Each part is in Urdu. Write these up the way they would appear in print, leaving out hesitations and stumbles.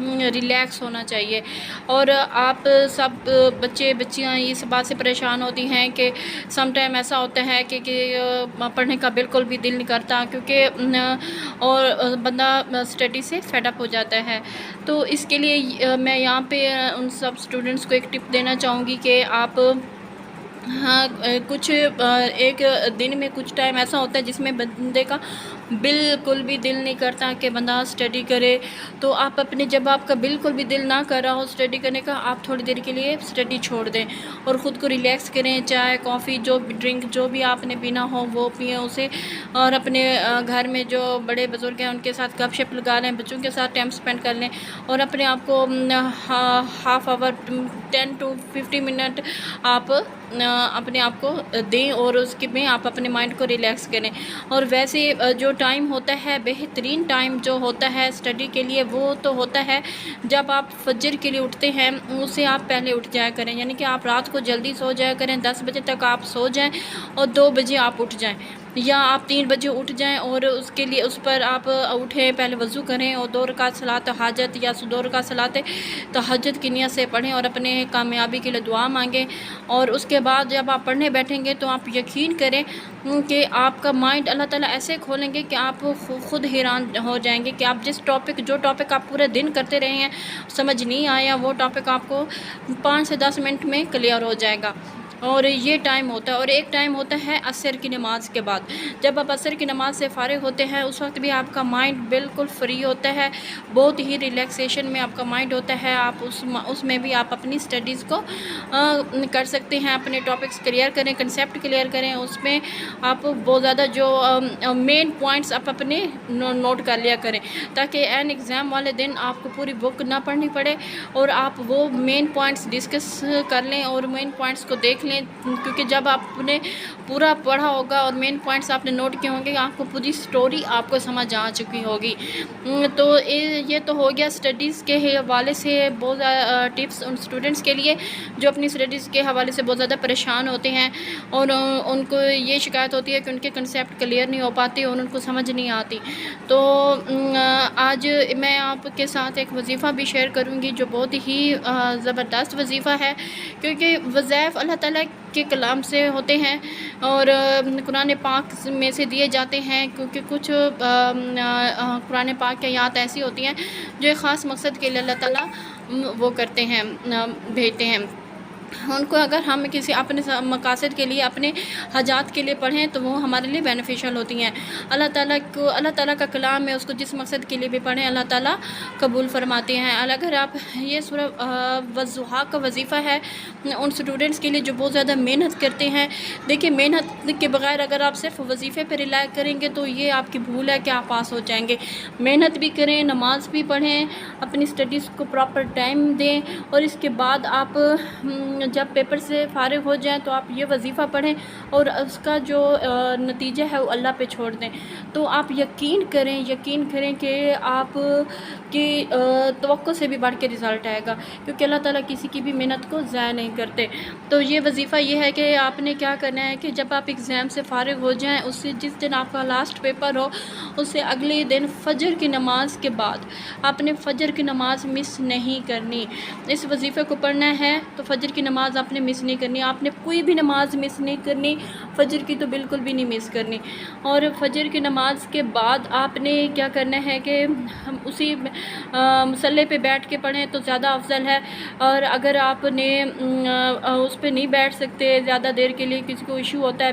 ریلیکس ہونا چاہیے۔ اور آپ سب بچے بچیاں اس بات سے پریشان ہوتی ہیں کہ سم ٹائم ایسا ہوتا ہے کہ پڑھنے کا بالکل بھی دل نہیں کرتا، کیونکہ اور بندہ اسٹڈی سے فیڈ اپ ہو جاتا ہے۔ تو اس کے لیے میں یہاں پہ ان سب اسٹوڈنٹس کو ایک ٹپ دینا چاہوں گی کہ آپ کچھ ایک دن میں کچھ ٹائم ایسا ہوتا ہے جس میں بندے کا بالکل بھی دل نہیں کرتا کہ بندہ اسٹڈی کرے، تو آپ اپنے جب آپ کا بالکل بھی دل نہ کر رہا ہو اسٹڈی کرنے کا، آپ تھوڑی دیر کے لیے اسٹڈی چھوڑ دیں اور خود کو ریلیکس کریں، چائے کافی جو ڈرنک جو بھی آپ نے پینا ہو وہ پئیں اسے، اور اپنے گھر میں جو بڑے بزرگ ہیں ان کے ساتھ گپ شپ لگا لیں، بچوں کے ساتھ ٹائم اسپینڈ کر لیں، اور اپنے آپ کو ہاف آور 10 to 15 منٹ آپ اپنے آپ کو دیں، اور اس کے میں آپ اپنے مائنڈ کو ریلیکس کریں۔ اور ویسے جو ٹائم ہوتا ہے بہترین ٹائم جو ہوتا ہے اسٹڈی کے لیے وہ تو ہوتا ہے جب آپ فجر کے لیے اٹھتے ہیں، اس سے آپ پہلے اٹھ جایا کریں، یعنی کہ آپ رات کو جلدی سو جایا کریں، 10 بجے تک آپ سو جائیں اور 2 بجے آپ اٹھ جائیں، یا آپ 3 بجے اٹھ جائیں، اور اس کے لیے اس پر آپ اٹھیں، پہلے وضو کریں اور 2 رکعت صلاۃ حاجت یا 2 رکعت صلاۃ تہجد کی نیت سے پڑھیں اور اپنے کامیابی کے لیے دعا مانگیں۔ اور اس کے بعد جب آپ پڑھنے بیٹھیں گے تو آپ یقین کریں کہ آپ کا مائنڈ اللہ تعالیٰ ایسے کھولیں گے کہ آپ خود حیران ہو جائیں گے کہ آپ جو ٹاپک آپ پورے دن کرتے رہے ہیں سمجھ نہیں آیا، وہ ٹاپک آپ کو 5 سے 10 منٹ میں کلیئر ہو جائے گا۔ اور یہ ٹائم ہوتا ہے، اور ایک ٹائم ہوتا ہے عصر کی نماز کے بعد، جب آپ عصر کی نماز سے فارغ ہوتے ہیں اس وقت بھی آپ کا مائنڈ بالکل فری ہوتا ہے، بہت ہی ریلیکسیشن میں آپ کا مائنڈ ہوتا ہے، آپ اس میں بھی آپ اپنی اسٹڈیز کو کر سکتے ہیں، اپنے ٹاپکس کلیئر کریں، کنسیپٹ کلیئر کریں، اس میں آپ بہت زیادہ جو مین پوائنٹس آپ اپنے نوٹ کر لیا کریں، تاکہ این ایگزام والے دن آپ کو پوری بک نہ پڑھنی پڑے اور آپ وہ مین پوائنٹس ڈسکس کر لیں اور مین پوائنٹس کو دیکھ لیں، کیونکہ جب آپ نے پورا پڑھا ہوگا اور مین پوائنٹس آپ نے نوٹ کیے ہوں گے، آپ کو پوری سٹوری آپ کو سمجھ آ چکی ہوگی۔ تو یہ تو ہو گیا اسٹڈیز کے حوالے سے بہت زیادہ ٹپس ان اسٹوڈنٹس کے لیے جو اپنی اسٹڈیز کے حوالے سے بہت زیادہ پریشان ہوتے ہیں اور ان کو یہ شکایت ہوتی ہے کہ ان کے کنسیپٹ کلیئر نہیں ہو پاتے اور ان کو سمجھ نہیں آتی۔ تو آج میں آپ کے ساتھ ایک وظیفہ بھی شیئر کروں گی جو بہت ہی زبردست وظیفہ ہے، کیونکہ وظائف اللہ تعالیٰ کے کلام سے ہوتے ہیں اور قرآن پاک میں سے دیے جاتے ہیں، کیونکہ کچھ قرآن پاک کی آیات ایسی ہوتی ہیں جو ایک خاص مقصد کے لیے اللہ تعالیٰ وہ کرتے ہیں، بھیجتے ہیں ان کو۔ اگر ہم کسی اپنے مقاصد کے لیے اپنے حاجات کے لیے پڑھیں تو وہ ہمارے لیے بینیفیشل ہوتی ہیں۔ اللہ تعالیٰ کا کلام ہے، اس کو جس مقصد کے لیے بھی پڑھیں اللہ تعالیٰ قبول فرماتے ہیں۔ اگر آپ یہ سورہ والضحیٰ کا وظیفہ ہے ان اسٹوڈنٹس کے لیے جو بہت زیادہ محنت کرتے ہیں، دیکھیں محنت کے بغیر اگر آپ صرف وظیفے پہ ریلائی کریں گے تو یہ آپ کی بھول ہے کہ آپ پاس ہو جائیں گے۔ محنت بھی کریں، نماز بھی پڑھیں، اپنی اسٹڈیز کو پراپر ٹائم دیں، اور اس کے بعد آپ جب پیپر سے فارغ ہو جائیں تو آپ یہ وظیفہ پڑھیں اور اس کا جو نتیجہ ہے وہ اللہ پہ چھوڑ دیں، تو آپ یقین کریں کہ آپ کی توقع سے بھی بڑھ کے رزلٹ آئے گا، کیونکہ اللہ تعالیٰ کسی کی بھی محنت کو ضائع نہیں کرتے۔ تو یہ وظیفہ یہ ہے کہ آپ نے کیا کرنا ہے کہ جب آپ ایگزام سے فارغ ہو جائیں، اس سے جس دن آپ کا لاسٹ پیپر ہو اس سے اگلے دن فجر کی نماز کے بعد آپ نے فجر کی نماز مس نہیں کرنی۔ اس وظیفے کو پڑھنا ہے تو فجر کی نماز آپ نے مس نہیں کرنی، آپ نے کوئی بھی نماز مس نہیں کرنی، فجر کی تو بالکل بھی نہیں مس کرنی۔ اور فجر کی نماز کے بعد آپ نے کیا کرنا ہے کہ ہم اسی مصلی پہ بیٹھ کے پڑھیں تو زیادہ افضل ہے، اور اگر آپ نے اس پہ نہیں بیٹھ سکتے زیادہ دیر کے لیے، کسی کو ایشو ہوتا ہے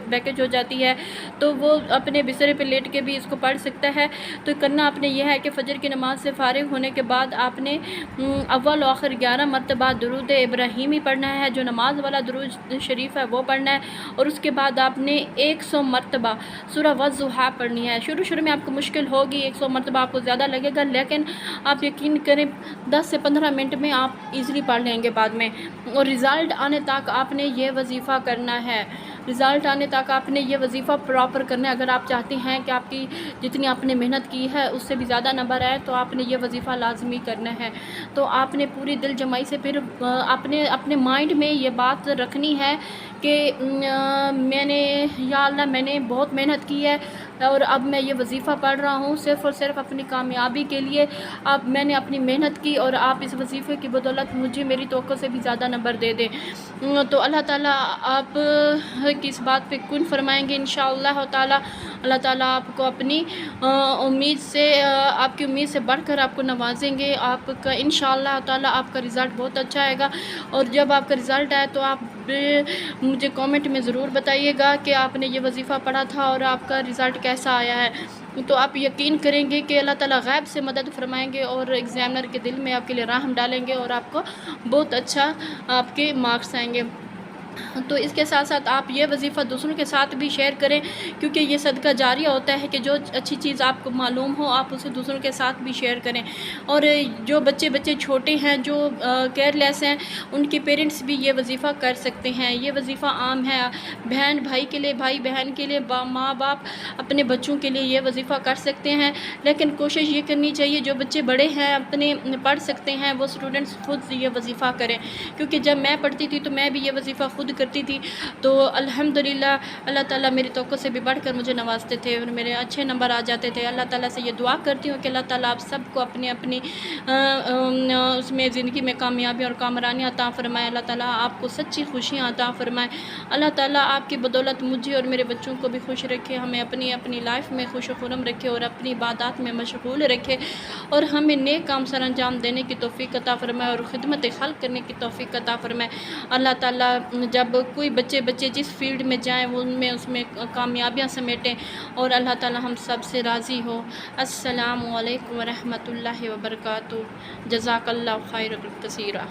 بیکیج ہو جاتی ہے تو وہ اپنے بسترے پہ لیٹ کے بھی اس کو پڑھ سکتا ہے۔ تو کرنا آپ نے یہ ہے کہ فجر کی نماز سے فارغ ہونے کے بعد آپ نے اول و آخر 11 مرتبہ درود ابراہیمی پڑھنا ہے، جو نماز والا درود شریف ہے وہ پڑھنا ہے، اور اس کے بعد آپ نے 100 مرتبہ سورہ والضحیٰ پڑھنی ہے۔ شروع میں آپ کو مشکل ہوگی، 100 مرتبہ آپ کو زیادہ لگے گا، لیکن آپ یقین کریں 10 سے 15 منٹ میں آپ ایزیلی پڑھ لیں گے بعد میں، اور رزلٹ آنے تک آپ نے یہ وظیفہ کرنا ہے، رزلٹ آنے تک آپ نے یہ وظیفہ پراپر کرنا ہے۔ اگر آپ چاہتے ہیں کہ آپ کی جتنی آپ نے محنت کی ہے اس سے بھی زیادہ نمبر آئے تو آپ نے یہ وظیفہ لازمی کرنا ہے۔ تو آپ نے پوری دل جمعی سے پھر اپنے مائنڈ میں یہ بات رکھنی ہے کہ یا اللہ میں نے بہت محنت کی ہے، اور اب میں یہ وظیفہ پڑھ رہا ہوں صرف اور صرف اپنی کامیابی کے لیے. اب میں نے اپنی محنت کی اور آپ اس وظیفے کی بدولت مجھے میری توقع سے بھی زیادہ نمبر دے دیں. تو اللہ تعالیٰ آپ کی اس بات پہ کن فرمائیں گے انشاءاللہ تعالیٰ. اللہ تعالیٰ آپ کو اپنی امید سے آپ کی امید سے بڑھ کر آپ کو نوازیں گے. آپ کا انشاءاللہ تعالیٰ آپ کا رزلٹ بہت اچھا آئے گا. اور جب آپ کا رزلٹ آئے تو آپ مجھے کامنٹ میں ضرور بتائیے گا کہ آپ نے یہ وظیفہ پڑھا تھا اور آپ کا رزلٹ کیسا آیا ہے. تو آپ یقین کریں گے کہ اللہ تعالیٰ غیب سے مدد فرمائیں گے اور ایگزامنر کے دل میں آپ کے لیے راہم ڈالیں گے اور آپ کو بہت اچھا آپ کے مارکس آئیں گے. تو اس کے ساتھ ساتھ آپ یہ وظیفہ دوسروں کے ساتھ بھی شیئر کریں کیونکہ یہ صدقہ جاریہ ہوتا ہے کہ جو اچھی چیز آپ کو معلوم ہو آپ اسے دوسروں کے ساتھ بھی شیئر کریں. اور جو بچے چھوٹے ہیں جو کیئر لیس ہیں ان کے پیرنٹس بھی یہ وظیفہ کر سکتے ہیں. یہ وظیفہ عام ہے بہن بھائی کے لیے, بھائی بہن کے لیے, ماں باپ اپنے بچوں کے لیے یہ وظیفہ کر سکتے ہیں. لیکن کوشش یہ کرنی چاہیے جو بچے بڑے ہیں اپنے پڑھ سکتے ہیں وہ اسٹوڈنٹس خود یہ وظیفہ کریں. کیونکہ جب میں پڑھتی تھی تو میں بھی یہ وظیفہ خود کرتی تھی تو الحمدللہ اللہ تعالیٰ میری توقع سے بھی بڑھ کر مجھے نوازتے تھے اور میرے اچھے نمبر آ جاتے تھے. اللہ تعالیٰ سے یہ دعا کرتی ہوں کہ اللہ تعالیٰ آپ سب کو اپنی اس میں زندگی میں کامیابی اور کامرانی عطا فرمائے. اللہ تعالیٰ آپ کو سچی خوشیاں عطا فرمائے. اللہ تعالیٰ آپ کی بدولت مجھے اور میرے بچوں کو بھی خوش رکھے, ہمیں اپنی لائف میں خوش و خرم رکھے اور اپنی عبادات میں مشغول رکھے اور ہمیں نیک کام سر انجام دینے کی توفیق عطا فرمائے اور خدمت خلق کرنے کی توفیق عطا فرمائے. اللہ تعالیٰ جب کوئی بچے جس فیلڈ میں جائیں وہ اس میں کامیابیاں سمیٹیں اور اللہ تعالیٰ ہم سب سے راضی ہو. السلام علیکم ورحمۃ اللہ وبرکاتہ. جزاک اللہ خیر کثیرہ.